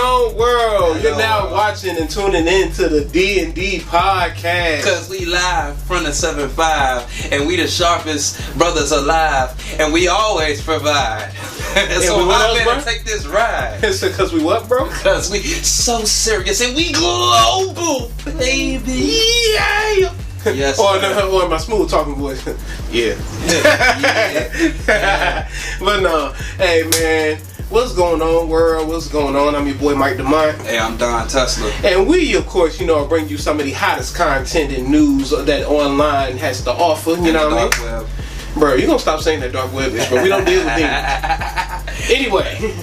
on, world? You're now watching and tuning in to the D&D Podcast. Because we live from the 7-5, and we the sharpest brothers alive, and we always provide. So I'm gonna take this ride. Because we what, bro? Because we so serious, and we global, baby. Yeah. Yes. Or my smooth talking voice. Yeah. But no, hey man, what's going on, world? What's going on? I'm your boy Mike Damont. Hey, I'm Don Tesla. And we, of course, bring you some of the hottest content and news that online has to offer. You know what I mean? Bro, you gonna stop saying that dark web is, bro. We don't deal with demons. Anyway,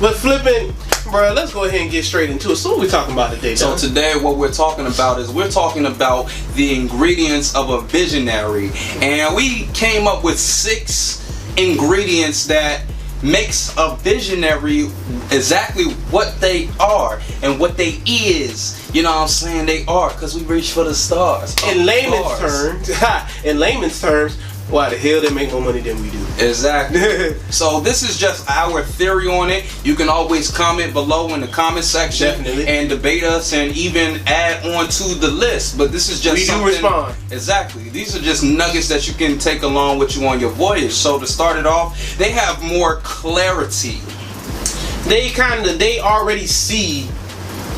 but flipping, bro, let's go ahead and get straight into it. So what we talking about today, So today what we're talking about is the ingredients of a visionary. And we came up with 6 ingredients that makes a visionary exactly what they are and what they is. You know what I'm saying? They are, because we reach for the stars. In layman's terms, why the hell they make more money than we do? Exactly. So this is just our theory on it. You can always comment below in the comment section. Definitely. And debate us and even add on to the list. But this is just do respond. Exactly. These are just nuggets that you can take along with you on your voyage. So to start it off, they have more clarity. They already see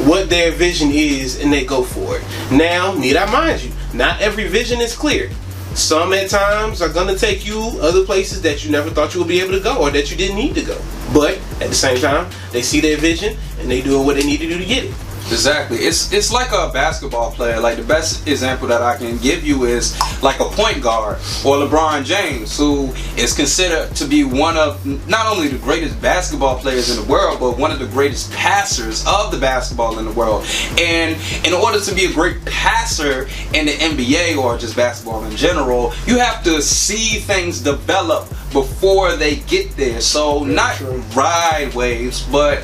what their vision is and they go for it. Now, need I mind you, not every vision is clear. Some at times are going to take you other places that you never thought you would be able to go or that you didn't need to go. But at the same time, they see their vision and they doing what they need to do to get it. Exactly. It's like a basketball player. Like the best example that I can give you is like a point guard or LeBron James, who is considered to be one of not only the greatest basketball players in the world, but one of the greatest passers of the basketball in the world. And in order to be a great passer in the NBA or just basketball in general, you have to see things develop before they get there. So not ride waves, but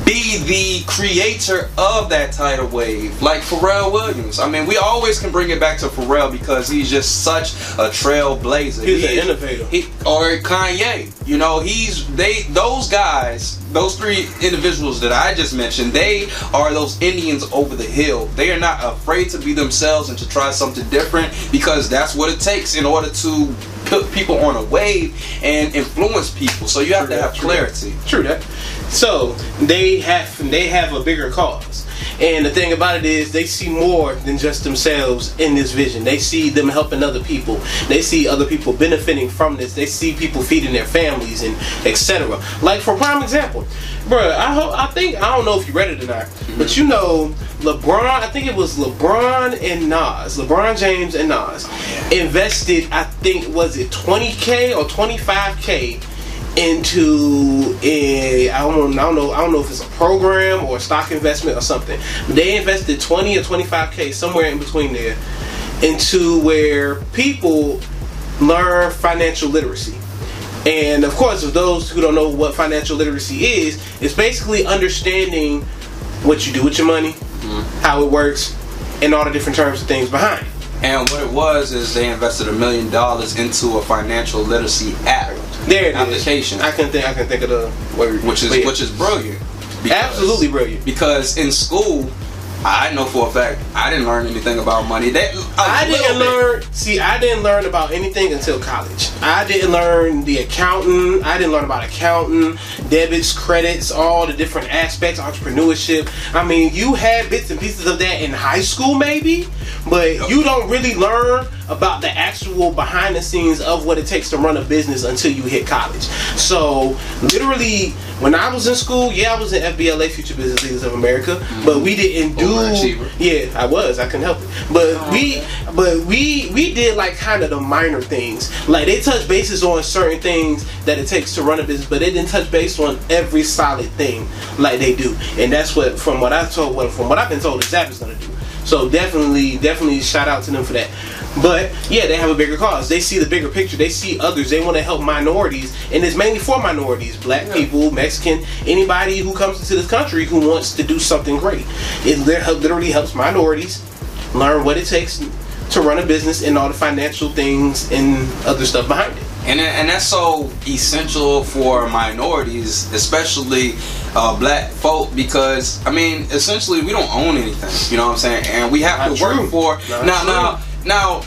be the creator of that tidal wave, like Pharrell Williams. I mean, we always can bring it back to Pharrell because he's just such a trailblazer. He's an innovator. Or Kanye. You know, those guys, those 3 individuals that I just mentioned, they are those Indians over the hill. They are not afraid to be themselves and to try something different because that's what it takes in order to put people on a wave and influence people. So you have to have clarity. True that. So they have a bigger cause, and the thing about it is they see more than just themselves in this vision. They see them helping other people. They see other people benefiting from this. They see people feeding their families and etc. Like for prime example, bro, I don't know if you read it or not, but LeBron, I think it was LeBron James and Nas invested, I think, was it 20K or 25K into I don't know if it's a program or a stock investment or something. They invested 20 or 25K, somewhere in between there, into where people learn financial literacy. And of course, for those who don't know what financial literacy is, it's basically understanding what you do with your money, how it works, and all the different terms and things behind it. And what it was is they invested $1 million into a financial literacy app. There it application. Is. I can think of the word, which is brilliant. Absolutely brilliant. Because in school, I know for a fact I didn't learn anything about money. I didn't learn about anything until college. I didn't learn I didn't learn about accounting, debits, credits, all the different aspects, entrepreneurship. I mean, you had bits and pieces of that in high school maybe, but you don't really learn about the actual behind the scenes of what it takes to run a business until you hit college. So literally, when I was in school, I was in FBLA, Future Business Leaders of America, but we didn't do. Yeah, I couldn't help it. But we did like kind of the minor things. Like they touched bases on certain things that it takes to run a business, but they didn't touch base on every solid thing like they do. And that's what, from what I've been told, Zap is gonna do. So definitely shout out to them for that. But yeah, they have a bigger cause. They see the bigger picture. They see others. They want to help minorities, and it's mainly for minorities: black people, Mexican, anybody who comes into this country who wants to do something great. It literally helps minorities learn what it takes to run a business and all the financial things and other stuff behind it. And that's so essential for minorities, especially black folk, because I mean, essentially we don't own anything. You know what I'm saying? And we have to work for. Now,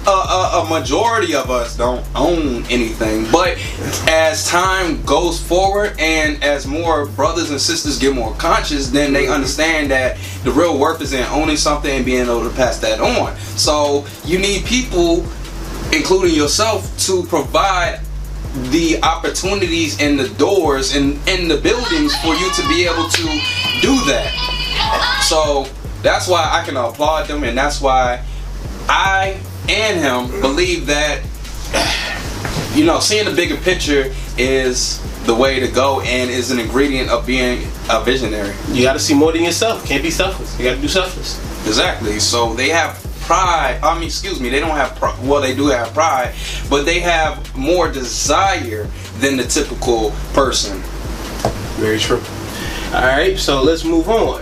a majority of us don't own anything, but as time goes forward and as more brothers and sisters get more conscious, then they understand that the real worth is in owning something and being able to pass that on. So you need people, including yourself, to provide the opportunities and the doors and in the buildings for you to be able to do that. So that's why I can applaud them, and that's why I and him believe that, you know, seeing the bigger picture is the way to go and is an ingredient of being a visionary. You got to see more than yourself. Can't be selfless. You got to do selfless. Exactly. So they have pride. I mean, excuse me, they don't have pride. Well, they do have pride, but they have more desire than the typical person. Very true. All right, so let's move on.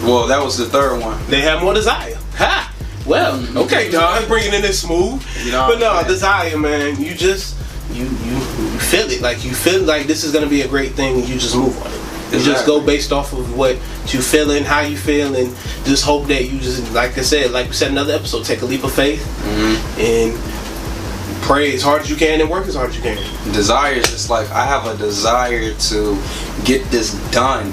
Well, that was the third one. They have more desire. Ha! Well, okay, dog, bringing in this smooth. You know, but no, desire, man. You just you feel it. Like you feel like this is gonna be a great thing, and you just move on it. You just go based off of what you feeling, how you feel, and just hope that you just, like I said, like we said in another episode, take a leap of faith and pray as hard as you can and work as hard as you can. Desire is just like, I have a desire to get this done.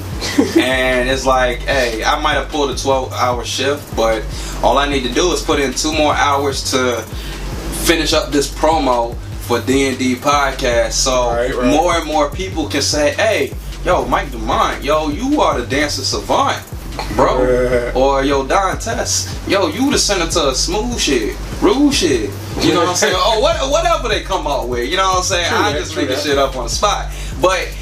And it's like, hey, I might have pulled a 12-hour shift, but all I need to do is put in 2 more hours to finish up this promo for D&D Podcasts. So more and more people can say, hey, yo, Mike Damont, yo, you are the dancer savant, bro. Or yo, Don Tess, yo, you the senator of smooth shit, rude shit. You know what I'm saying? Oh, whatever they come out with. You know what I'm saying? I'm just making shit up on the spot. But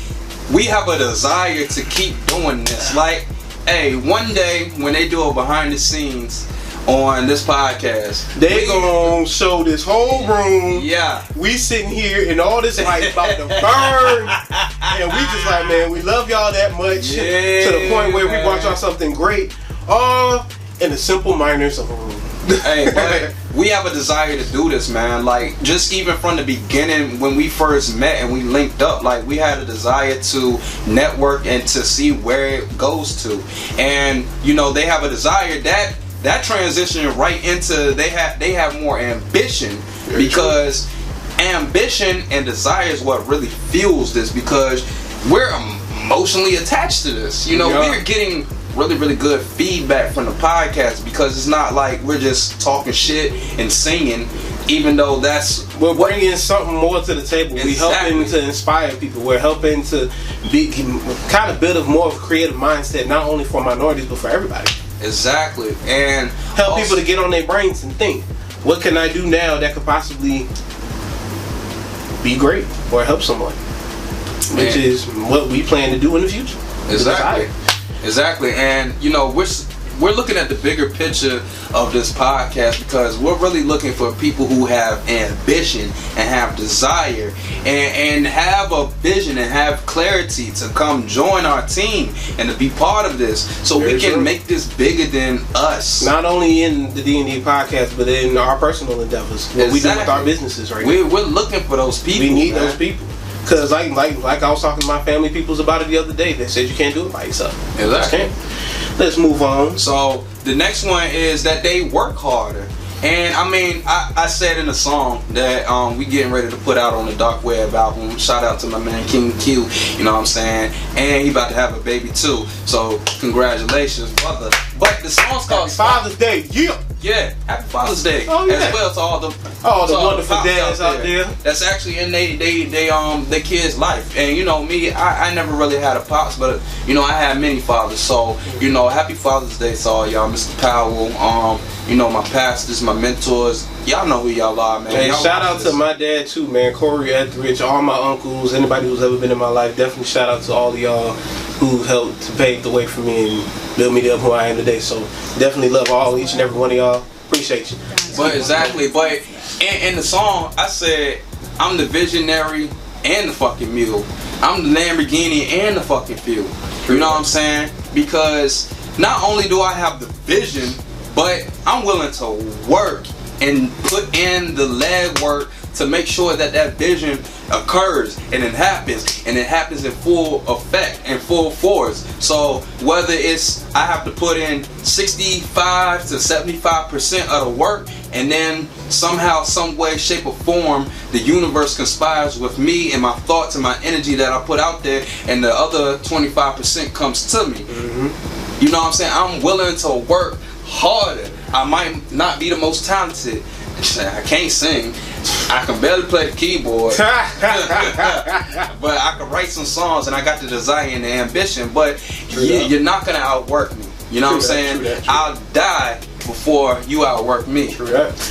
we have a desire to keep doing this. Like, hey, one day when they do a behind the scenes on this podcast, they gonna show this whole room. Yeah, we sitting here and all this light about to burn, and we just like, man, we love y'all that much to the point where we brought y'all something great, all in the simple minors of a room. Hey, but we have a desire to do this, man. Like, just even from the beginning when we first met and we linked up, like, we had a desire to network and to see where it goes to. And you know, they have a desire that transition right into they have more ambition, because ambition and desire is what really fuels this, because we're emotionally attached to this. You know, we're getting really good feedback from the podcast, because it's not like we're just talking shit and singing, even though we're bringing something more to the table. We're helping to inspire people. We're helping to be kind of build a more of a creative mindset, not only for minorities but for everybody. Exactly. And help people to get on their brains and think, what can I do now that could possibly be great or help someone, which is what we plan to do in the future. Exactly. And you know, we're looking at the bigger picture of this podcast, because we're really looking for people who have ambition and have desire and have a vision and have clarity to come join our team and to be part of this, so we can make this bigger than us. Not only in the D&D podcast, but in our personal endeavors, what we do with our businesses right now. We're looking for those people. We need those people. Because like I was talking to my family peoples about it the other day. They said you can't do it by yourself. Exactly. Let's move on. So the next one is that they work harder. And I mean, I said in the song that we getting ready to put out on the Dark Web album. Shout out to my man King Q, you know what I'm saying? And he about to have a baby too. So congratulations, brother. But the song's called Father's Day. Yeah, happy Father's Day as well to all the wonderful dads out there. That's actually in they kids' life. And you know me, I never really had a pops, but you know I had many fathers. So you know, happy Father's Day to all y'all, Mr. Powell. You know, my pastors, my mentors. Y'all know who y'all are, man. Hey, shout out to my dad too, man. Corey Etheridge, all my uncles, anybody who's ever been in my life. Definitely shout out to all of y'all who helped to pave the way for me and build me up who I am today. So definitely love each and every one of y'all. Appreciate you. But exactly, but in the song, I said I'm the visionary and the fucking mule. I'm the Lamborghini and the fucking fuel. You know what I'm saying? Because not only do I have the vision, but I'm willing to work and put in the leg work to make sure that that vision occurs and it happens in full effect and full force. So whether it's I have to put in 65 to 75% of the work, and then somehow, some way, shape or form, the universe conspires with me and my thoughts and my energy that I put out there, and the other 25% comes to me. You know what I'm saying? I'm willing to work harder. I might not be the most talented. I can't sing. I can barely play the keyboard. But I can write some songs, and I got the desire and the ambition. But you're not going to outwork me. You know what I'm saying? I'll die before you outwork me.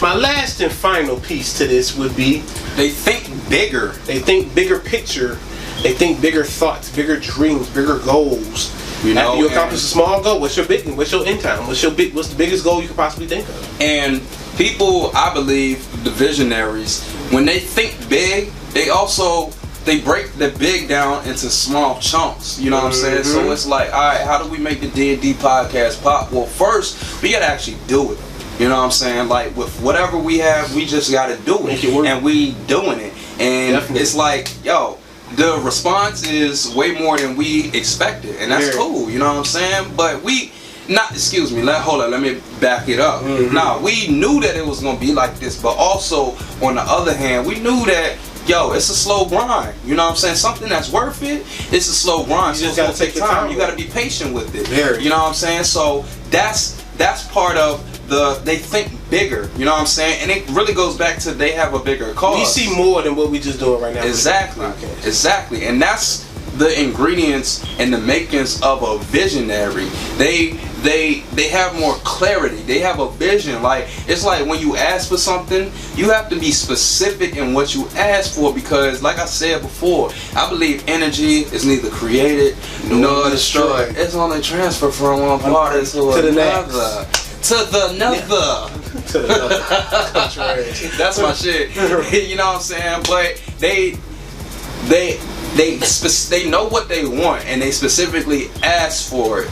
My last and final piece to this would be, they think bigger. They think bigger picture. They think bigger thoughts, bigger dreams, bigger goals. You know, after you accomplish a small goal, what's your big one? What's your end time? What's the biggest goal you could possibly think of? And people, I believe, the visionaries, when they think big, they break the big down into small chunks. You know what I'm saying? So it's like, all right, how do we make the D&D podcast pop? Well, first, we gotta actually do it. You know what I'm saying? Like, with whatever we have, we just gotta do it. And we doing it. And it's like, yo, the response is way more than we expected, and that's cool. You know what I'm saying? But let me back it up. Now, we knew that it was gonna be like this, but also on the other hand, we knew that, yo, it's a slow grind. You know what I'm saying? Something that's worth it, it's a slow grind. You just gotta take your time. You gotta be patient with it. You know what I'm saying? So that's part of they think bigger. You know what I'm saying? And it really goes back to they have a bigger cause. We see more than what we just doing right now. Exactly. And that's the ingredients and the makings of a visionary. They have more clarity. They have a vision. Like, it's like when you ask for something, you have to be specific in what you ask for, because like I said before, I believe energy is neither created nor destroyed. It's only transferred from one party to the next. To the nether. That's my shit. You know what I'm saying? But they know what they want, and they specifically ask for it.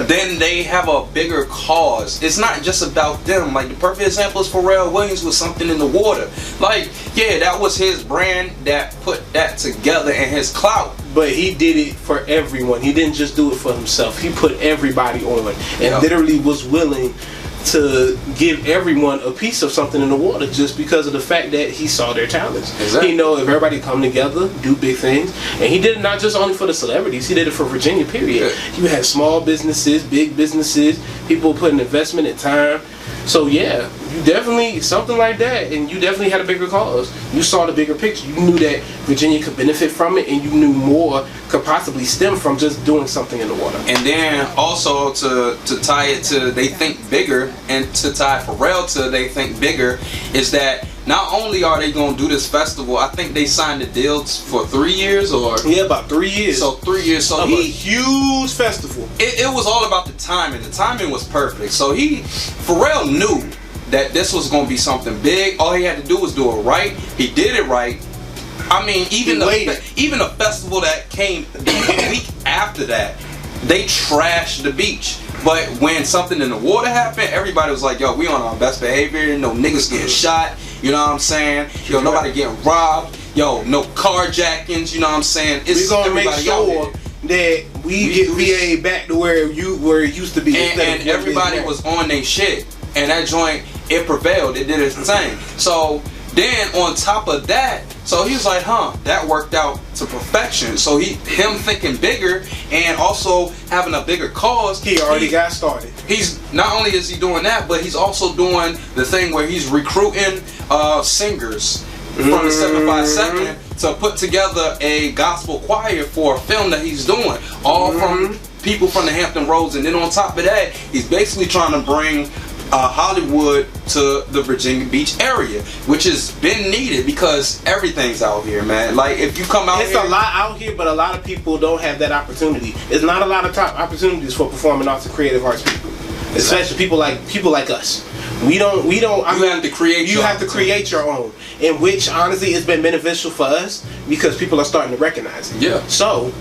Then they have a bigger cause. It's not just about them. Like, the perfect example is Pharrell Williams with Something in the Water. Like, yeah, that was his brand that put that together and his clout. But he did it for everyone. He didn't just do it for himself. He put everybody on, and literally was willing to give everyone a piece of Something in the Water, just because of the fact that he saw their talents. He know if everybody come together, do big things. And he did it not just only for the celebrities, he did it for Virginia, period. You had small businesses, big businesses, people putting investment and time. So yeah, you definitely, something like that, and you definitely had a bigger cause. You saw the bigger picture. You knew that Virginia could benefit from it, and you knew more could possibly stem from just doing something in the water. And then also to tie it to they think bigger, and to tie Pharrell to they think bigger, is that not only are they going to do this festival, I think they signed the deals for 3 years or... Yeah, about 3 years. So 3 years. So a huge festival. It was all about the timing. The timing was perfect. So Pharrell knew that this was going to be something big. All he had to do was do it right. He did it right. I mean, even the festival that came a week after that, they trashed the beach. But when Something in the Water happened, everybody was like, yo, we on our best behavior. No niggas getting shot. You know what I'm saying? Yo, nobody getting robbed. Yo, no carjackings. You know what I'm saying? We're going to make sure that we get VA back to where it used to be. And everybody was on their shit. And that joint, it prevailed. It did its thing. So then on top of that, so he was like, that worked out to perfection. So him thinking bigger and also having a bigger cause. He already got started. He's not only is he doing that, but he's also doing the thing where he's recruiting singers from the 757 to put together a gospel choir for a film that he's doing. All from people from the Hampton Roads. And then on top of that, he's basically trying to bring Hollywood to the Virginia Beach area, which has been needed because everything's out here, man. Like, if you come out here, it's a lot out here, but a lot of people don't have that opportunity. There's not a lot of top opportunities for performing arts and creative arts people, especially people like us. We don't. You have to create. You have to create your own, in which honestly it's been beneficial for us because people are starting to recognize it. Yeah. So,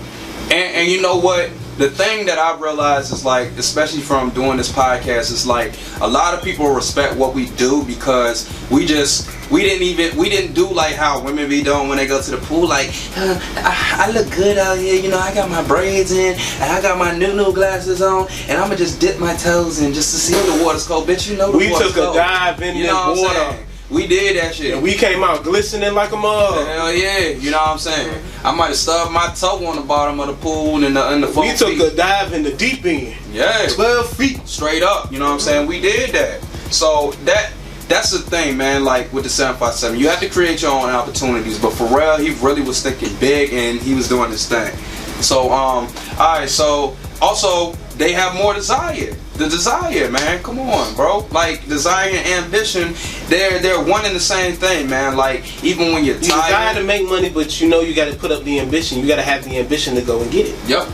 and you know what? the thing that I realized is like, especially from doing this podcast, is like a lot of people respect what we do because we didn't do like how women be doing when they go to the pool. Like, I look good out here, you know. I got my braids in, and I got my new glasses on, and I'ma just dip my toes in just to see if the water's cold. Bitch, you know the water's cold. We took a dive in the water. We did that shit. And we came out glistening like a mug. Hell yeah, you know what I'm saying? I might have stubbed my toe on the bottom of the pool in the 4 feet. We took a dive in the deep end. Yeah. 12 feet. Straight up, you know what I'm saying? We did that. So that's the thing, man, like with the 757. You have to create your own opportunities. But for real, he really was thinking big and he was doing his thing. So, alright, so also they have more desire. The desire, man, come on, bro. Like desire and ambition, they're one and the same thing, man. Like even when you're tired, you desire to make money, but you know you got to put up the ambition. You got to have the ambition to go and get it. Yep.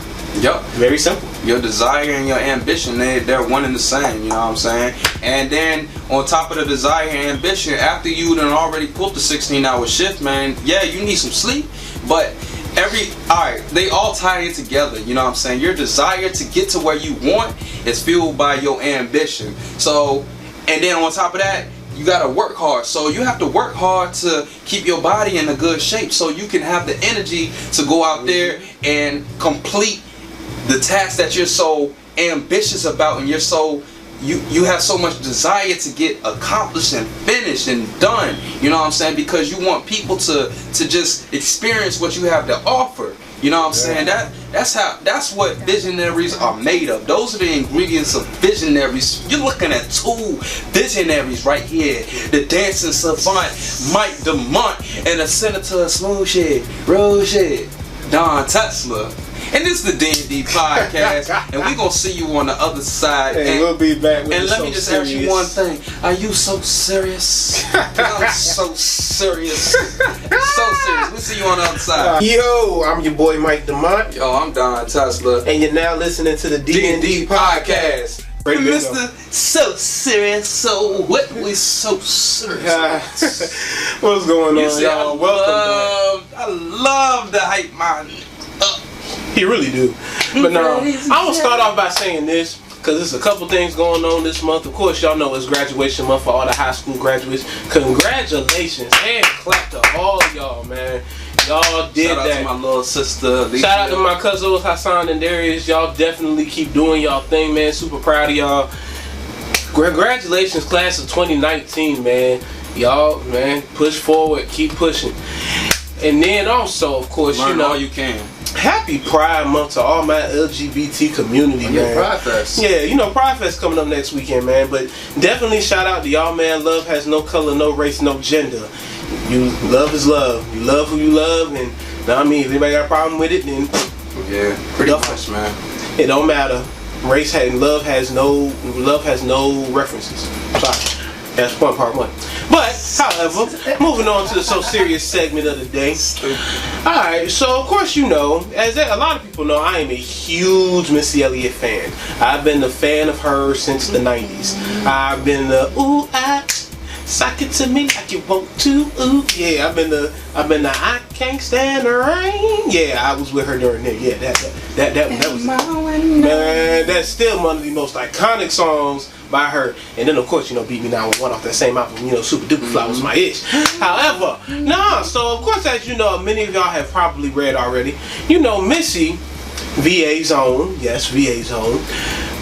Very simple. Your desire and your ambition, they're one and the same. You know what I'm saying? And then on top of the desire and ambition, after you done already pulled the 16-hour shift, man, yeah, you need some sleep, but they all tie in together, you know what I'm saying? Your desire to get to where you want is fueled by your ambition. So, and then on top of that, you gotta work hard. So you have to work hard to keep your body in a good shape so you can have the energy to go out there and complete the task that you're so ambitious about, and you're so you have so much desire to get accomplished and finished and done, you know what I'm saying? Because you want people to just experience what you have to offer, you know what I'm saying? That's what visionaries are made of. Those are the ingredients of visionaries. You're looking at two visionaries right here: the dancing savant Mike Damont and the senator of smooth shit, rose shit, Don Tesla. And this is the D&D Podcast, and we're going to see you on the other side. Hey, and we'll be back with and let me just ask you one thing. Are you so serious? I'm so serious. So serious. We'll see you on the other side. Yo, I'm your boy Mike Damont. Yo, I'm Don Tesla. And you're now listening to the D&D Podcast. Mr. So Serious, so what? We so serious. What's going on, y'all? Welcome back. I love the hype man up. He really do. But no, I'm going to start off by saying this, because there's a couple things going on this month. Of course, y'all know it's graduation month for all the high school graduates. Congratulations and clap to all y'all, man. Y'all did that. Shout out to my little sister, Alicia. Shout out to my cousins, Hassan and Darius. Y'all definitely keep doing y'all thing, man. Super proud of y'all. Congratulations, class of 2019, man. Y'all, man, push forward, keep pushing. And then also, of course, learn you know, all you can. Happy Pride Month to all my LGBT community, man. Pride Fest. Yeah, you know, Pride Fest coming up next weekend, man. But definitely shout out to y'all, man. Love has no color, no race, no gender. You love is love. You love who you love, and I mean, if anybody got a problem with it, then yeah, pretty much, man. It don't matter. Race and love has no references. Sorry. That's part one. But, however, moving on to the So Serious segment of the day. Alright, so of course you know, as a lot of people know, I am a huge Missy Elliott fan. I've been a fan of her since the 90s. I've been the ooh, sock it to me like you want to, ooh. Yeah, I've been the I can't stand the rain. Yeah, I was with her during there. Yeah, that was man, that's still one of the most iconic songs by her. And then of course, you know, Beat Me Now with one off that same album, you know, Super Duper Fly was my ish. However, so of course, as you know, many of y'all have probably read already, you know, Missy, VA's own, yes, VA's own,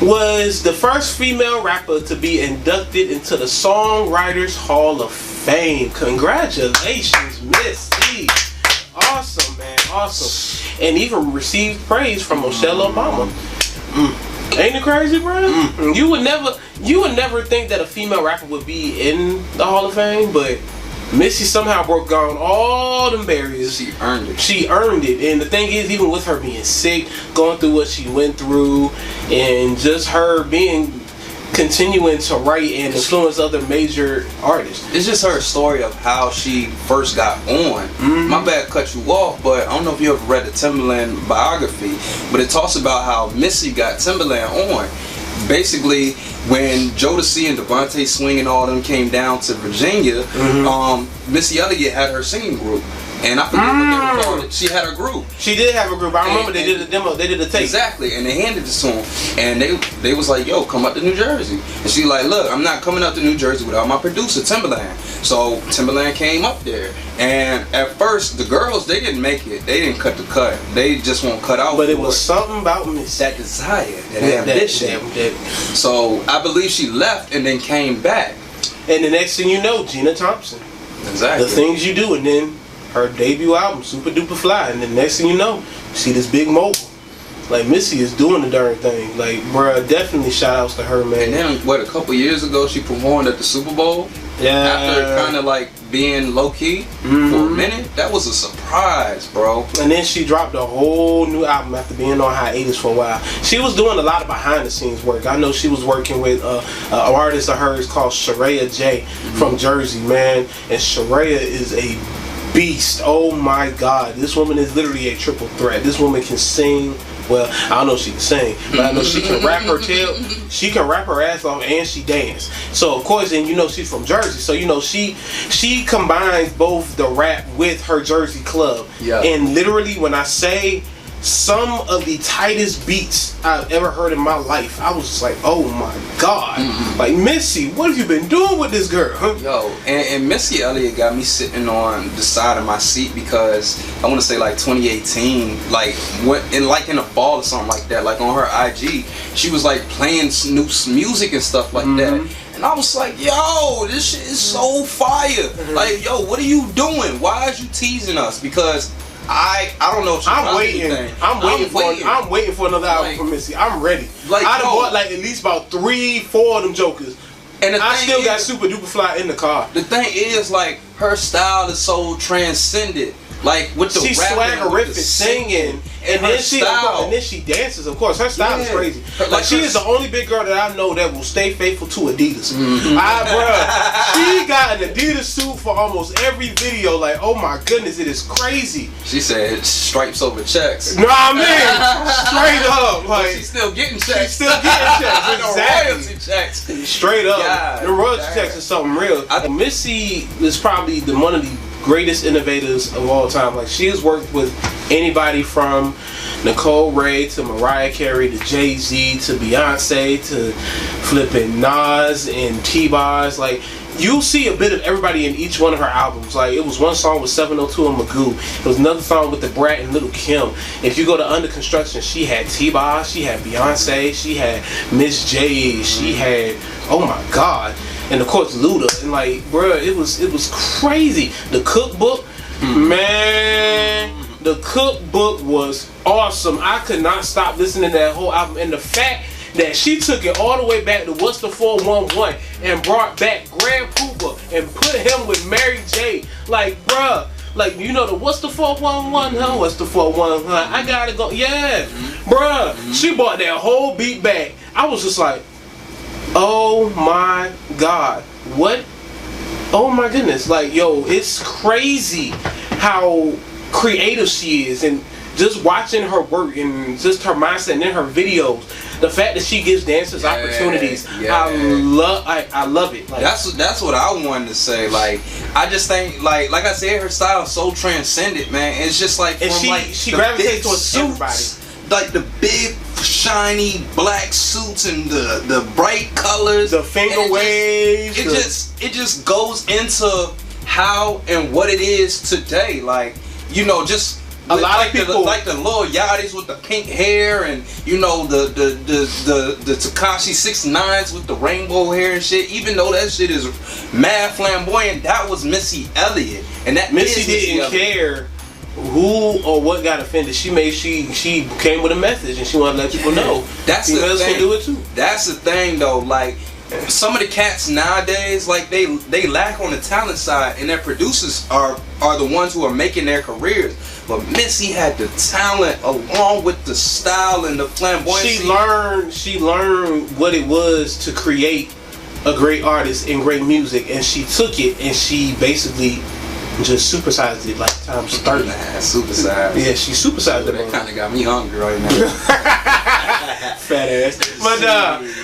was the first female rapper to be inducted into the Songwriters Hall of Fame. Congratulations, Missy. Awesome, man, awesome. And even received praise from Michelle Obama. Ain't it crazy, bro? You would never think that a female rapper would be in the Hall of Fame, but Missy somehow broke down all them barriers. She earned it. She earned it. And the thing is, even with her being sick, going through what she went through, and just her continuing to write and influence other major artists. It's just her story of how she first got on. My bad, cut you off, but I don't know if you ever read the Timbaland biography, but it talks about how Missy got Timbaland on. Basically, when Jodeci and Devontae Swing and all them came down to Virginia, Missy Elliott had her singing group. and I forget what they were called. She had a group. She did have a group. I remember they did a demo. They did a tape. Exactly, and they handed it to him, and they was like, "Yo, come up to New Jersey." And she like, "Look, I'm not coming up to New Jersey without my producer Timberland." So Timberland came up there, and at first the girls, they didn't make it. They didn't cut the cut. They just won't cut out. But it was something about Miss, that desire, that ambition. So I believe she left and then came back. And the next thing you know, Gina Thompson. Exactly. The Things You Do, and then her debut album, Super Duper Fly, and the next thing you know, you see this big mogul. Like, Missy is doing the darn thing. Like, bruh, definitely shout outs to her, man. And then, what, a couple years ago, she performed at the Super Bowl? Yeah. After kind of like being low-key for a minute. That was a surprise, bro. And then she dropped a whole new album after being on hiatus for a while. She was doing a lot of behind-the-scenes work. I know she was working with an artist of hers called Seriouz J from Jersey, man. And Seriouz is a beast. Oh my God. This woman is literally a triple threat. This woman can sing. Well, I don't know if she can sing, but I know she can rap her tail. She can rap her ass off and she dance. So of course, and you know she's from Jersey, so you know she combines both the rap with her Jersey club. Yeah. And literally, when I say some of the tightest beats I've ever heard in my life, I was just like, oh my God. Like, Missy, what have you been doing with this girl? Yo, and Missy Elliott got me sitting on the side of my seat because I want to say like 2018, like in the fall or something like that, like on her IG, she was like playing new music and stuff like that. And I was like, yo, this shit is so fire. Like, yo, what are you doing? Why is you teasing us? Because I don't know if I'm waiting for another album from Missy. I'm ready. Like, I done bought like at least about 3-4 of them jokers. And I still got Super Duper Fly in the car. The thing is, like, her style is so transcendent. Like, with the she's swaggerific singing, and then she dances. Of course, her style is crazy. Like, she is the only big girl that I know that will stay faithful to Adidas. Bruh, she got an Adidas suit for almost every video. Like, oh my goodness, it is crazy. She said stripes over checks. Know what I mean? Straight up, like, but she's still getting checks. She's still getting checks. Exactly. Royalty checks. Straight up, God, the royalty checks is something real. Missy is probably one of the greatest innovators of all time. Like, she has worked with anybody from Nicole Ray to Mariah Carey to Jay-Z to Beyonce to flipping Nas and T-Boz. Like, you'll see a bit of everybody in each one of her albums. Like, it was one song with 702 and Magoo. It was another song with the Brat and Little Kim. If you go to Under Construction, she had T-Boz, she had Beyonce, she had Miss J, she had, oh my God, and of course Luda. And like, bruh, it was crazy. The Cookbook, man, the Cookbook was awesome. I could not stop listening to that whole album. And the fact that she took it all the way back to What's the 411 and brought back Grand Pooper and put him with Mary J. Like, bruh, like, you know the What's the 411, huh? What's the 411, huh? I gotta go, yeah, bruh. She brought that whole beat back. I was just like, oh my God, what? Oh my goodness, like, yo, it's crazy how creative she is, and just watching her work and just her mindset and in her videos, the fact that she gives dancers opportunities, I love it. Like, that's what I wanted to say. Like, I just think, like I said, her style is so transcendent, man. It's just like, and she gravitates towards everybody. Like the big shiny black suits and the bright colors, the finger waves. It just goes into how and what it is today. Like, you know, just a lot of people like the Lil Yachty's with the pink hair, and you know the Tekashi 6ix9ines with the rainbow hair and shit. Even though that shit is mad flamboyant, that was Missy Elliott, and that Missy didn't care who or what got offended. She came with a message and she wanted to let people know. That's the thing. Can do it too. That's the thing though. Like, some of the cats nowadays, like they lack on the talent side, and their producers are the ones who are making their careers. But Missy had the talent along with the style and the flamboyancy. She learned what it was to create a great artist and great music, and she took it and she basically just supersized it like times 30. Supersized. Yeah, she supersized it. That kind of got me hungry right now. Fat ass.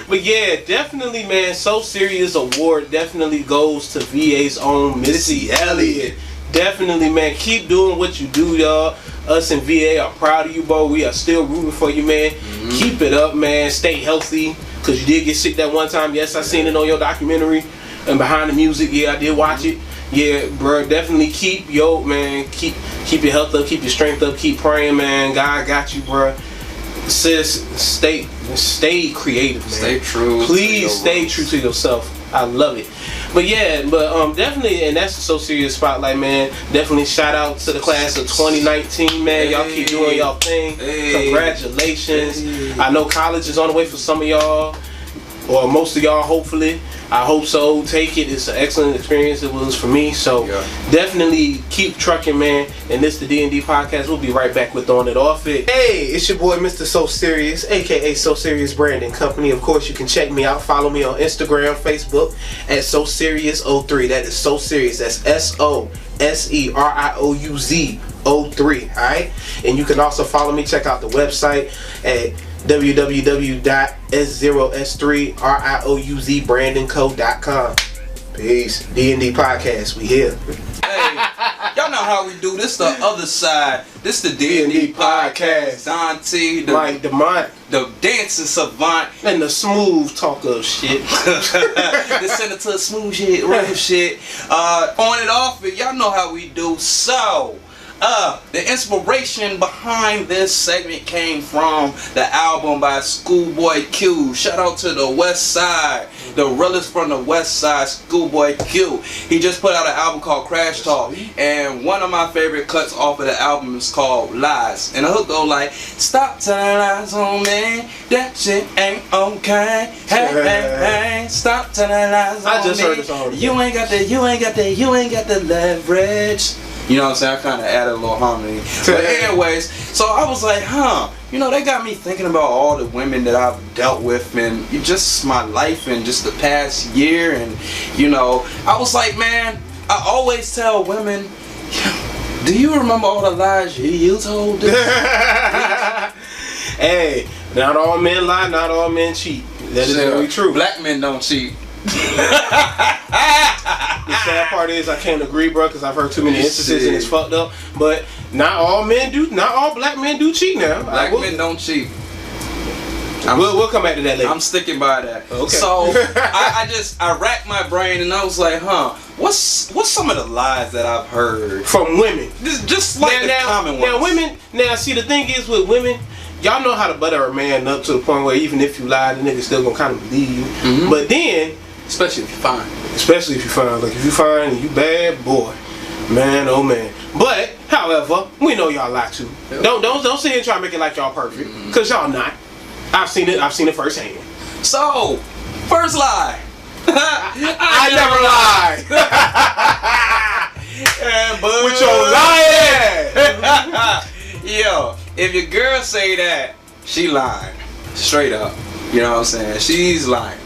But yeah, definitely, man. So Serious award definitely goes to VA's own Missy Elliott. definitely, man, keep doing what you do, y'all. Us in VA are proud of you, bro. We are still rooting for you, man. Keep it up, man. Stay healthy, because you did get sick that one time. Yes, I seen it on your documentary. And Behind the Music, yeah, I did watch it. Yeah, bro, definitely keep your your health up, keep your strength up, keep praying, man. God got you, bro. Sis, stay creative, man. Stay true. Please stay true to yourself. I love it. But yeah, definitely, and that's the So Serious Spotlight, man. Definitely shout out to the class of 2019, man. Y'all keep doing y'all thing. Congratulations. I know college is on the way for some of y'all, or most of y'all, hopefully. I hope so. Take it. It's an excellent experience. It was for me. So definitely keep trucking, man. And this the D&D Podcast. We'll be right back with On It Off It. Hey, it's your boy Mr. So Serious, aka So Serious Branding Company. Of course, you can check me out. Follow me on Instagram, Facebook at So Serious03. That is So Serious. That's SOSERIOUZ 03. Alright? And you can also follow me. Check out the website at www.S0S3RIOUZbrandingco.com. Peace. D&D Podcast. We here. Hey, y'all know how we do this. The other side. This the D&D Podcast. Dante, Mike Damont, the dancing savant, and the smooth talker of shit. The senator smooth shit, real shit. On it off it. Y'all know how we do. So. The inspiration behind this segment came from the album by Schoolboy Q. Shout out to the West Side, the realest from the West Side, Schoolboy Q. He just put out an album called Crash Talk, and one of my favorite cuts off of the album is called Lies. And the hook go like, stop telling lies on me, that shit ain't okay. Hey, hey, hey, stop telling lies on me. I just heard the song. You ain't got the leverage. You know what I'm saying? I kind of added a little harmony. But anyways, so I was like, you know, they got me thinking about all the women that I've dealt with and just my life and just the past year. And, you know, I was like, man, I always tell women, do you remember all the lies you told us? Hey, not all men lie, not all men cheat. That is very true. Black men don't cheat. The sad part is I can't agree, bro, because I've heard too many instances and it's fucked up. But not all black men do cheat now. Black men don't cheat. We'll come back to that later. I'm sticking by that. Okay. So I racked my brain and I was like, what's some of the lies that I've heard from women? Just like the common ones. Now women. Now see, the thing is with women, y'all know how to butter a man up to the point where even if you lie, the nigga still gonna kind of believe you. But then, especially if you're fine. Like if you fine and you bad, boy, man, oh man. But however, we know y'all lie too. Yep. Don't sit here and try to make it like y'all perfect, cause y'all not. I've seen it firsthand. So, first lie. I never lie. With your lying. Yo, if your girl say that, she lying. Straight up. You know what I'm saying? She's lying.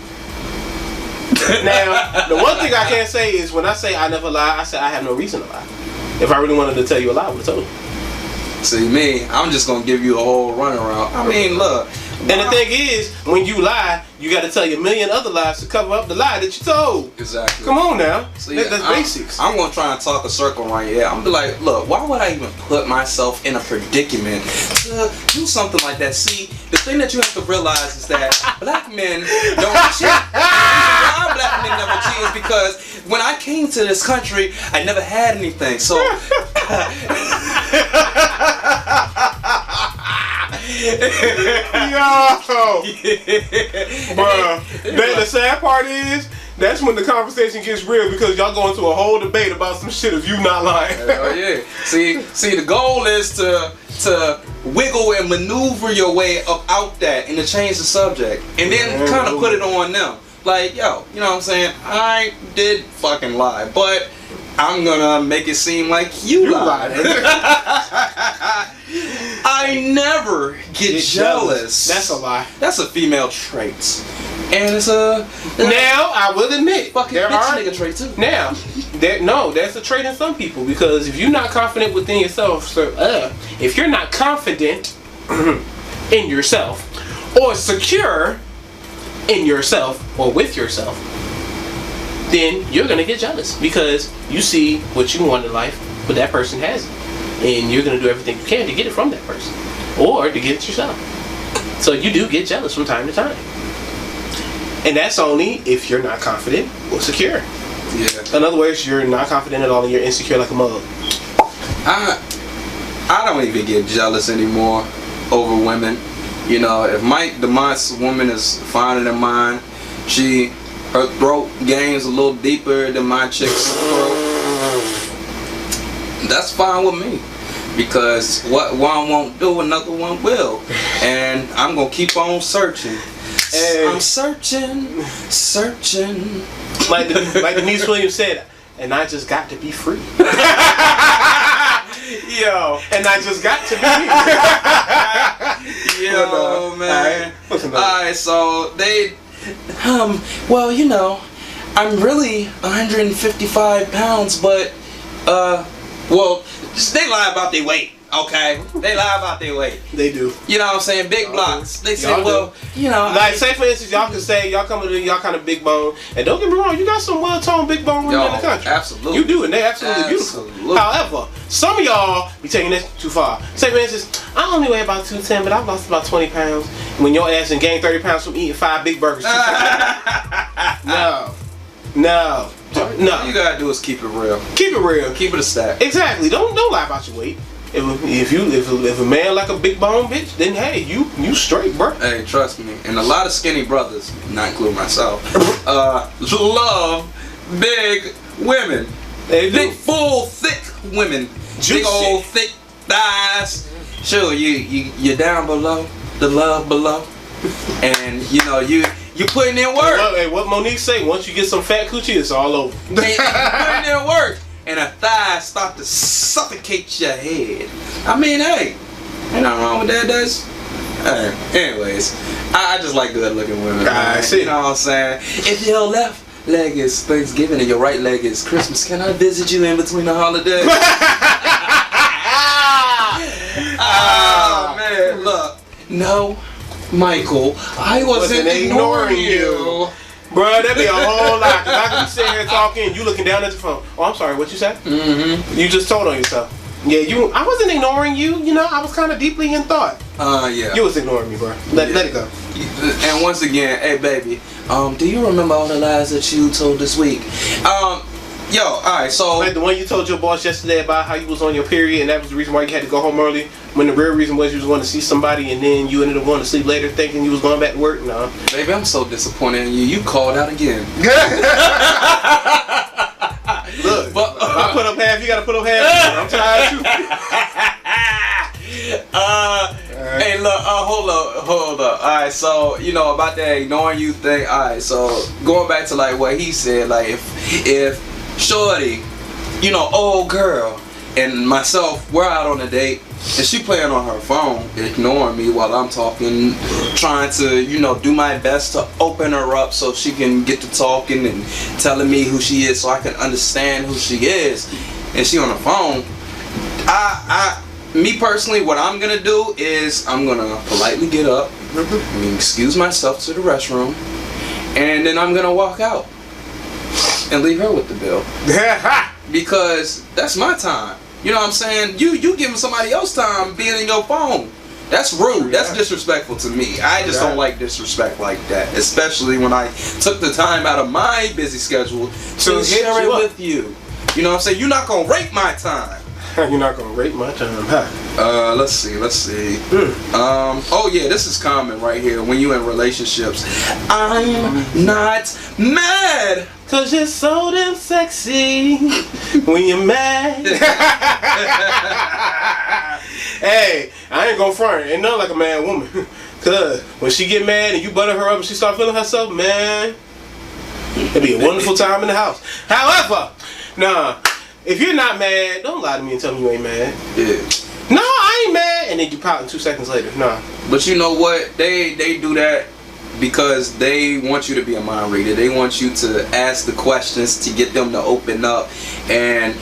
Now, the one thing I can't say is when I say I never lie, I say I have no reason to lie. If I really wanted to tell you a lie, I would have told you. See, me, I'm just going to give you a whole runaround. I mean, look. And the thing is, when you lie, you got to tell you a million other lies to cover up the lie that you told. Exactly. Come on now. So, that's basics. I'm going to try and talk a circle around your head. I'm going to be like, look, why would I even put myself in a predicament to do something like that? See, the thing that you have to realize is that black men don't cheat. Why black men never cheat is because when I came to this country, I never had anything. So... Bruh. The sad part is that's when the conversation gets real because y'all go into a whole debate about some shit if you not lying. Oh yeah. See, the goal is to wiggle and maneuver your way up out that and to change the subject and then kind of put it on them. Like, yo, you know what I'm saying? I did fucking lie, but I'm gonna make it seem like you lied. I never get jealous. That's a lie. That's a female trait. And it's a... Now, I will admit, fucking there bitch are... nigga trait too. Now, that's a trait in some people because if you're not confident within yourself, if you're not confident in yourself or secure in yourself or with yourself, then you're gonna get jealous because you see what you want in life but that person has it, and you're gonna do everything you can to get it from that person, or to get it yourself. So you do get jealous from time to time, and that's only if you're not confident or secure. Yeah. In other words, you're not confident at all, and you're insecure like a mug. I don't even get jealous anymore over women. You know, if Mike Damont's woman is finer than mine, her throat gains a little deeper than my chick's throat, that's fine with me. Because what one won't do, another one will. And I'm going to keep on searching. And I'm searching. Like Denise Williams said, and I just got to be free. Yo, and I just got to be. Yo, man. Alright, so they, well, you know, I'm really 155 pounds, but, well, they lie about their weight, okay? They lie about their weight. They do. You know what I'm saying? Big blocks. They say, well, you know. Like, say for instance, y'all can say, y'all come to y'all kind of big bone. And don't get me wrong, you got some well-toned big bone women in the country. Absolutely. You do, and they're absolutely beautiful. However, some of y'all be taking this too far. Say for instance, I only weigh about 210, but I've lost about 20 pounds. When your ass and gained 30 pounds from eating 5 big burgers. No. All you gotta do is keep it real. Keep it real. Keep it a stack. Exactly. Don't lie about your weight. If a man like a big bone bitch, then hey, you straight, bro. Hey, trust me. And a lot of skinny brothers, not including myself, love big women. They do. Big, full, thick women. Juicy. Big old thick thighs. Sure, you're down below, the love below, and you know you putting in work. Hey, what Monique say? Once you get some fat coochie, it's all over. And you putting in work, and her thighs start to suffocate your head. I mean, hey, ain't nothing wrong with that, does? Anyways, I just like good looking women. I see. You know what I'm saying? If your left leg is Thanksgiving and your right leg is Christmas, can I visit you in between the holidays? Oh man, look. No, Michael, I wasn't ignoring you. Bro, that'd be a whole lot. Cause I could be sitting here talking, you looking down at the phone. Oh, I'm sorry, what you said? Mm-hmm. You just told on yourself. Yeah, I wasn't ignoring you. You know, I was kind of deeply in thought. Yeah. You was ignoring me, bro. Let it go. And once again, hey baby, do you remember all the lies that you told this week? Yo, alright, so like the one you told your boss yesterday about how you was on your period and that was the reason why you had to go home early, when the real reason was you was going to see somebody and then you ended up going to sleep later thinking you was going back to work. No. Baby, I'm so disappointed in you. You called out again. Look, but, I put up half, you gotta put up half. I'm tired too. Hey, look, hold up. Alright, so, you know, about that ignoring you thing. Alright, so, going back to, like, what he said, like, if Shorty, you know, old girl, and myself, we're out on a date, and she playing on her phone, ignoring me while I'm talking, trying to, you know, do my best to open her up so she can get to talking and telling me who she is so I can understand who she is, and she on the phone, me personally, what I'm gonna do is I'm gonna politely get up, and excuse myself to the restroom, and then I'm gonna walk out and leave her with the bill. Because that's my time. You know what I'm saying? You giving somebody else time being in your phone. That's rude. That's disrespectful to me. I just don't like disrespect like that. Especially when I took the time out of my busy schedule to share it with you. You know what I'm saying? You're not gonna rape my time. You're not gonna rape my time, huh? Let's see. Oh yeah, this is common right here when you in relationships. I'm not mad. Cause you're so damn sexy when you're mad. Hey, I ain't gonna front. Ain't nothing like a mad woman. Cause when she get mad and you butter her up and she start feeling herself, man, it'll be a wonderful time in the house. However, nah, if you're not mad, don't lie to me and tell me you ain't mad. Yeah. No, I ain't mad. And then you pout 2 seconds later. Nah. But you know what? They do that because they want you to be a mind reader. They want you to ask the questions to get them to open up and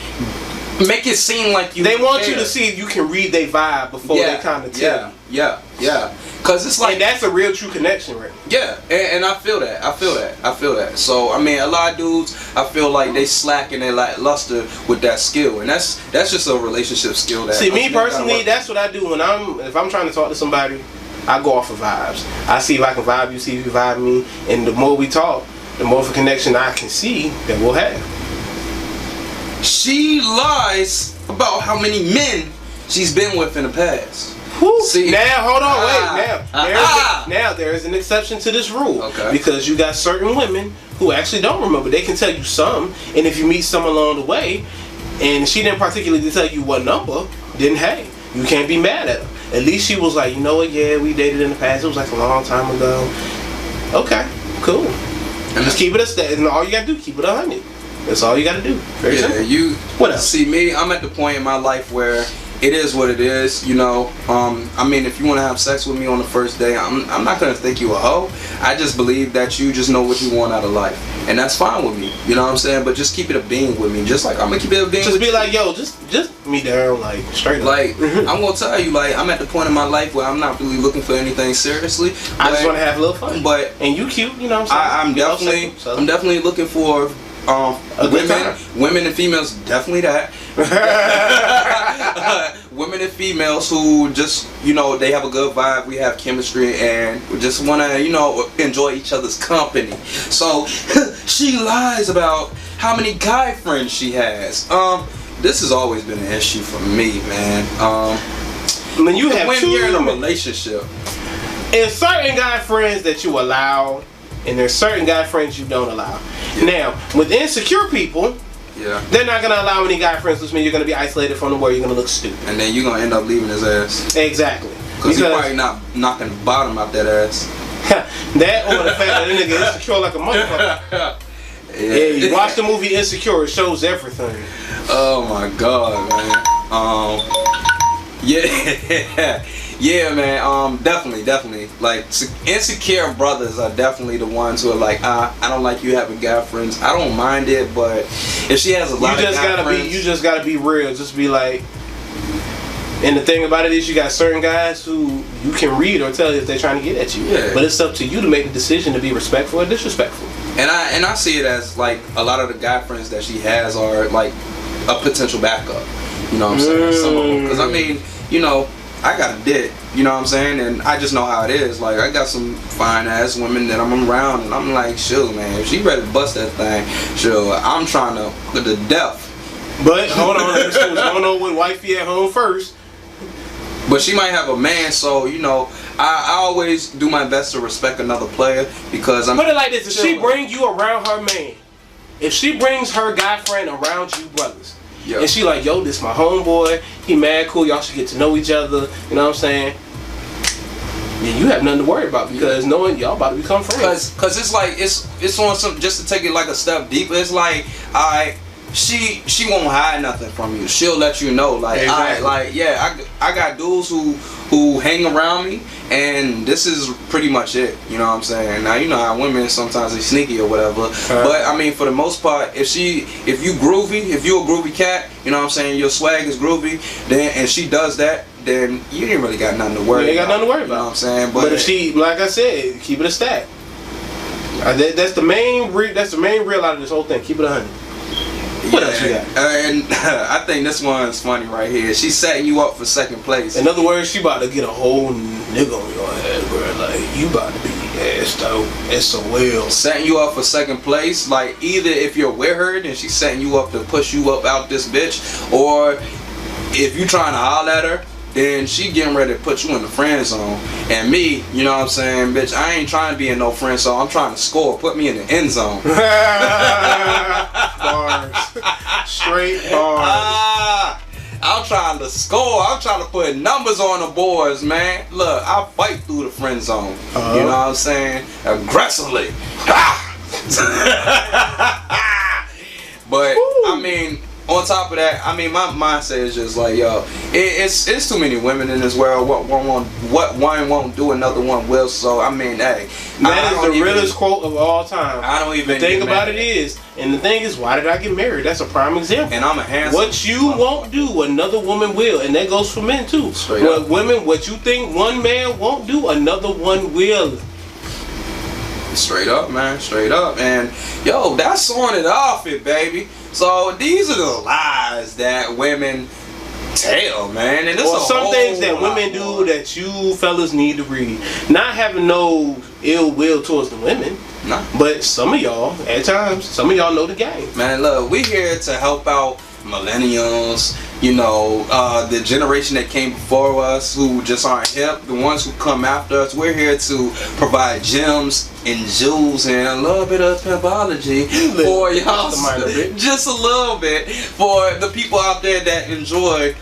make it seem like you They want you to see if you can read their vibe before they kind of tell you. Yeah. Cause it's like, and that's a real true connection, right? Yeah, and I feel that. So I mean, a lot of dudes, I feel like they slack and they lack luster with that skill, and that's just a relationship skill. That see, me personally, that's what I do when if I'm trying to talk to somebody, I go off of vibes. I see if I can vibe you, see if you vibe me, and the more we talk, the more of a connection I can see that we'll have. She lies about how many men she's been with in the past. See, now hold on, wait. Now there is an exception to this rule, because you got certain women who actually don't remember. They can tell you some, and if you meet some along the way, and she didn't particularly tell you what number, then hey, you can't be mad at her. At least she was like, you know what? Yeah, we dated in the past. It was like a long time ago. Okay, cool. And just keep it a stat. And all you gotta do, keep it 100. That's all you gotta do. Very simple. What else? See, me, I'm at the point in my life where it is what it is, you know. I mean, if you want to have sex with me on the first day, I'm not gonna think you a hoe. I just believe that you just know what you want out of life, and that's fine with me. You know what I'm saying? But just keep it a being with me, just like I'm gonna keep it a being. Just be like, yo, just me down, like straight up. Like I'm gonna tell you, like I'm at the point in my life where I'm not really looking for anything seriously. I just want to have a little fun. And you cute, you know what I'm saying? I'm definitely looking for women and females, definitely that. Women and females who just, you know, they have a good vibe, we have chemistry, and we just want to, you know, enjoy each other's company. So she lies about how many guy friends she has. This has always been an issue for me, man. When you have when you're in a relationship, there's certain guy friends that you allow, and there's certain guy friends you don't allow. Yeah. Now, with insecure people, they're not gonna allow any guy friends, which means you're gonna be isolated from the world. You're gonna look stupid, and then you're gonna end up leaving his ass. Exactly, because he's probably not knocking the bottom out that ass. That or the fact that the nigga insecure like a motherfucker. Yeah, you watch the movie Insecure. It shows everything. Oh my god, man. Yeah, man. Definitely. Like, insecure brothers are definitely the ones who are like, I don't like you having guy friends. I don't mind it, but if she has a lot of guy friends, you just gotta be real. Just be like. And the thing about it is, you got certain guys who you can read or tell if they're trying to get at you. Yeah. But it's up to you to make the decision to be respectful or disrespectful. And I see it as like a lot of the guy friends that she has are like a potential backup. You know what I'm saying? Some of them, because I mean, you know, I got a dick, you know what I'm saying, and I just know how it is. Like, I got some fine ass women that I'm around, and I'm like, shoot, man, if she ready to bust that thing, sure, I'm trying to with the death. But hold on, what's going on with wifey at home first? But she might have a man, so you know, I always do my best to respect another player, because I'm. Put it like this: if she brings you around her man, if she brings her guy friend around you brothers. Yep. And she like, yo, this my homeboy. He mad cool. Y'all should get to know each other. You know what I'm saying? Yeah, you have nothing to worry about, because knowing y'all about to become friends. Cause it's like it's on some, just to take it like a step deeper. It's like she won't hide nothing from you. She'll let you know. Like exactly. I got dudes who hang around me, and this is pretty much it. You know what I'm saying? Now you know how women sometimes they sneaky or whatever. But I mean, for the most part, if you're a groovy cat, you know what I'm saying, your swag is groovy, and she does that, then you ain't really got nothing to worry about. You ain't got nothing to worry about. You know what I'm saying? But if she, like I said, keep it a stack. That's the main real out of this whole thing. Keep it 100. What else you got? And I think this one's funny right here. She's setting you up for second place. In other words, she about to get a whole nigga on your head, bro. Like, you about to be assed out. SOL. Setting you up for second place. Like, either if you're with her, then she's setting you up to push you up out this bitch, or if you trying to holler at her, then she getting ready to put you in the friend zone. And me, you know what I'm saying, bitch, I ain't trying to be in no friend zone. I'm trying to score. Put me in the end zone. Bars. Straight bars. I'm trying to score. I'm trying to put numbers on the boards, man. Look, I'll fight through the friend zone. You know what I'm saying? Aggressively. But, I mean, on on top of that, I mean, my mindset is just like, yo, it's too many women in this world. What one won't do, another one will. So I mean, hey, that is the realest quote of all time. I don't even. The thing about it is, and the thing is, why did I get married? That's a prime example. And I'm a handsome. What you won't do, another woman will, and that goes for men too. Straight up. Women, what you think one man won't do, another one will. Straight up, man. Straight up. And yo, that's on and off it, baby. So these are the lies that women tell, man. And or some things that women do that you fellas need to read. Not having no ill will towards the women. Nah. But some of y'all, at times, some of y'all know the game. Man, look, we here to help out millennials, you know, the generation that came before us who just aren't hip, the ones who come after us. We're here to provide gems and jewels and a little bit of pimpology for y'all, just a little bit for the people out there that enjoy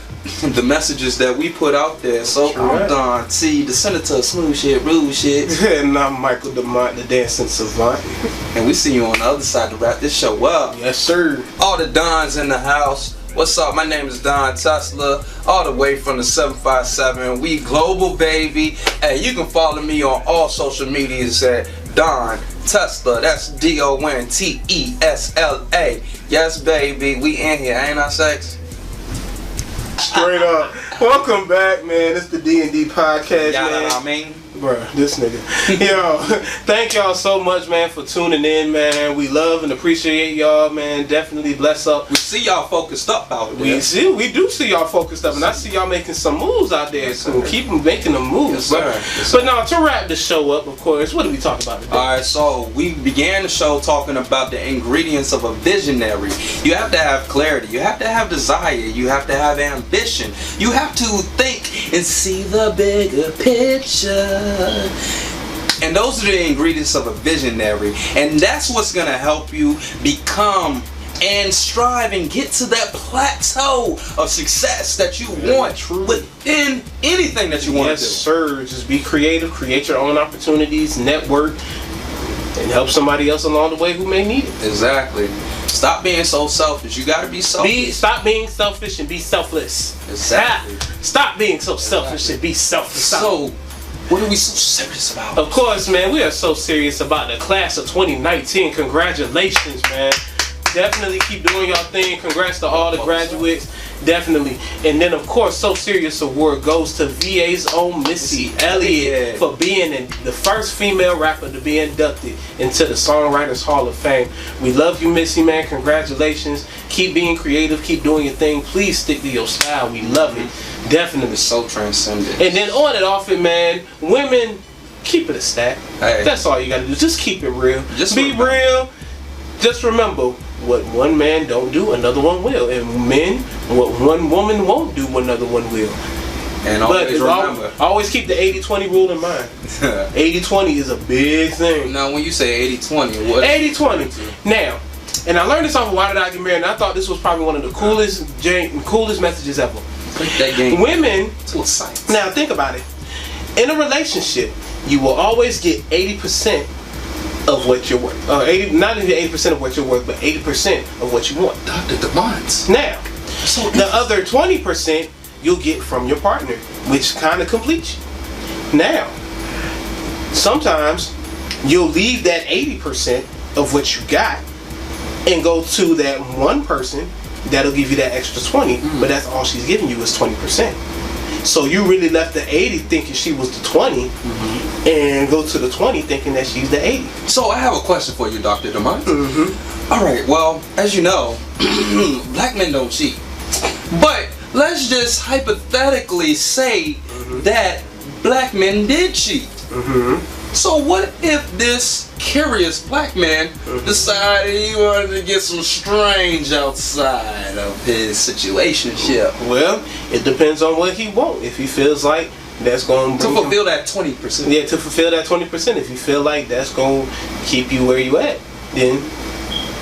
the messages that we put out there. So I'm Don T, the senator of smooth shit, rude shit. And I'm Michael Damont, the dancing savant. And we see you on the other side to wrap this show up. Yes, sir. All the Dons in the house. What's up? My name is Don Tesla, all the way from the 757. We global, baby. Hey, you can follow me on all social medias at Don Tesla. That's DONTESLA. Yes, baby. We in here, ain't I, sex? Straight up. Welcome back, man. It's the D&D Podcast, Y'all man. know what I mean? Bruh, this nigga. Yo, thank y'all so much, man, for tuning in, man. We love and appreciate y'all, man. Definitely bless up. We see y'all focused up out there. We do see y'all focused up, and I see y'all making some moves out there. Yes, So keep making them moves. But now, to wrap the show up, of course, what do we talk about today? Alright, so we began the show talking about the ingredients of a visionary. You have to have clarity. You have to have desire. You have to have ambition. You have to think and see the bigger picture. And those are the ingredients of a visionary. And that's what's going to help you become and strive and get to that plateau of success that you want within anything that you want to do. Yes, sir. Just be creative, create your own opportunities, network, and help somebody else along the way who may need it. Exactly. Stop being so selfish. You gotta be selfish. Stop being selfish and be selfless. Exactly. Stop being so selfish and be selfless. So, what are we so serious about? Of course, man, we are so serious about the class of 2019. Congratulations, man. Definitely keep doing your thing. Congrats to all the graduates. Definitely. And then, of course, So Serious award goes to VA's own Missy Elliott for being the first female rapper to be inducted into the Songwriters Hall of Fame. We love you, Missy, man. Congratulations. Keep being creative. Keep doing your thing. Please stick to your style. We love it. Definitely. So transcendent. And then on and off it, man, women, keep it a stack. Hey. That's all you gotta do. Just keep it real. Just be real. Just remember, what one man don't do, another one will. And men, what one woman won't do, another one will. And always remember. Always keep the 80-20 rule in mind. 80-20 is a big thing. Now, when you say 80-20, what? 80-20. Now, and I learned this off of Why Did I Get Married, and I thought this was probably one of the coolest messages ever. That game. Women, to a science. now think about it. In a relationship, you will always get 80% of what you're worth. Not even 80% of what you're worth, but 80% of what you want. Dr. Damont. Now, the other 20% you'll get from your partner, which kind of completes you. Now, sometimes you'll leave that 80% of what you got and go to that one person that'll give you that extra 20, but that's all she's giving you is 20%. So you really left the 80 thinking she was the 20, and go to the 20 thinking that she's the 80. So I have a question for you, Dr. Damont. All right, well, as you know, black men don't cheat. But let's just hypothetically say that black men did cheat. So what if this curious black man decided he wanted to get some strange outside of his situationship? Well, it depends on what he wants. If he feels like that's going to fulfill that 20%. Yeah, to fulfill that 20%. If you feel like that's going to keep you where you at, then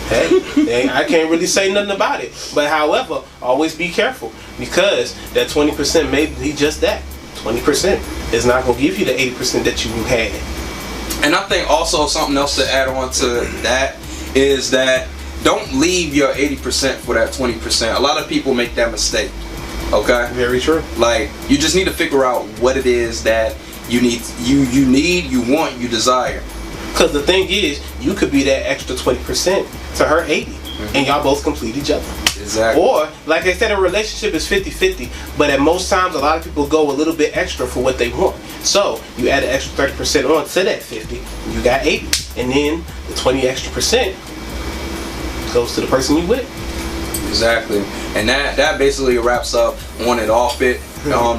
hey, I can't really say nothing about it. But however, always be careful, because that 20% may be just that. 20% is not going to give you the 80% that you had. And I think also something else to add on to that is that don't leave your 80% for that 20%. A lot of people make that mistake. Okay? Very true. Like, you just need to figure out what it is that you need, you want, you desire. Because the thing is, you could be that extra 20% to her 80, and y'all both complete each other. Exactly. Or, like I said, a relationship is 50-50, but at most times, a lot of people go a little bit extra for what they want. So, you add an extra 30% on to that 50, you got 80. And then, the 20 extra percent goes to the person you with. Exactly. And that basically wraps up on it, off it.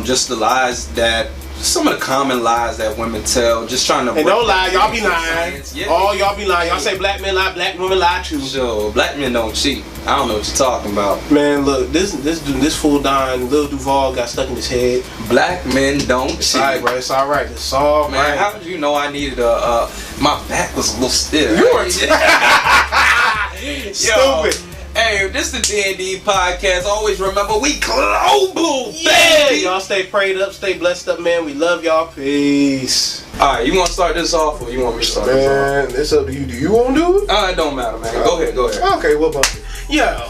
Just the lies that, some of the common lies that women tell, just trying to. And don't lie, y'all be lying. Yeah. All y'all be lying. Y'all say black men lie, black women lie too. Sure, black men don't cheat. I don't know what you're talking about. Man, look, this fool Don, Lil Duval got stuck in his head. Black men don't cheat. Alright, bro, it's alright. It's all Man, right. how did you know I needed my back was a little stiff? You were stupid. Hey, this is the D&D Podcast. Always remember, we global, Yeah, baby. y'all stay prayed up, stay blessed up, man. We love y'all. Peace. Alright, you want to start this off, or you want me to start this off? Man, it's up to you. Do you want to do it? It don't matter, man. Go ahead. Okay, what about it? Yo,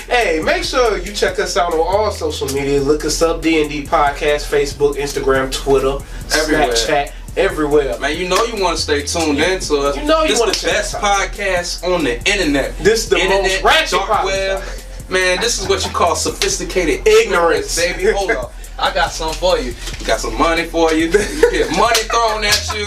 hey, make sure you check us out on all social media. Look us up, D&D Podcast, Facebook, Instagram, Twitter, Everywhere. Snapchat, everywhere. Man, you know you want to stay tuned in to us. You know you this want the to check best us out. podcast on the internet. This the most ratchet dark web. Man, this is what you call sophisticated Ignorance. baby. Hold up. I got something for you. Got some money for you. You get money thrown at you.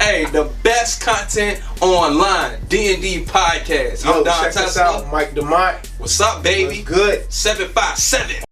Hey, the best content online. D&D Podcast. Yo, I'm Don check us Tesla. out, Mike Damont. What's up, baby? What's good? 757.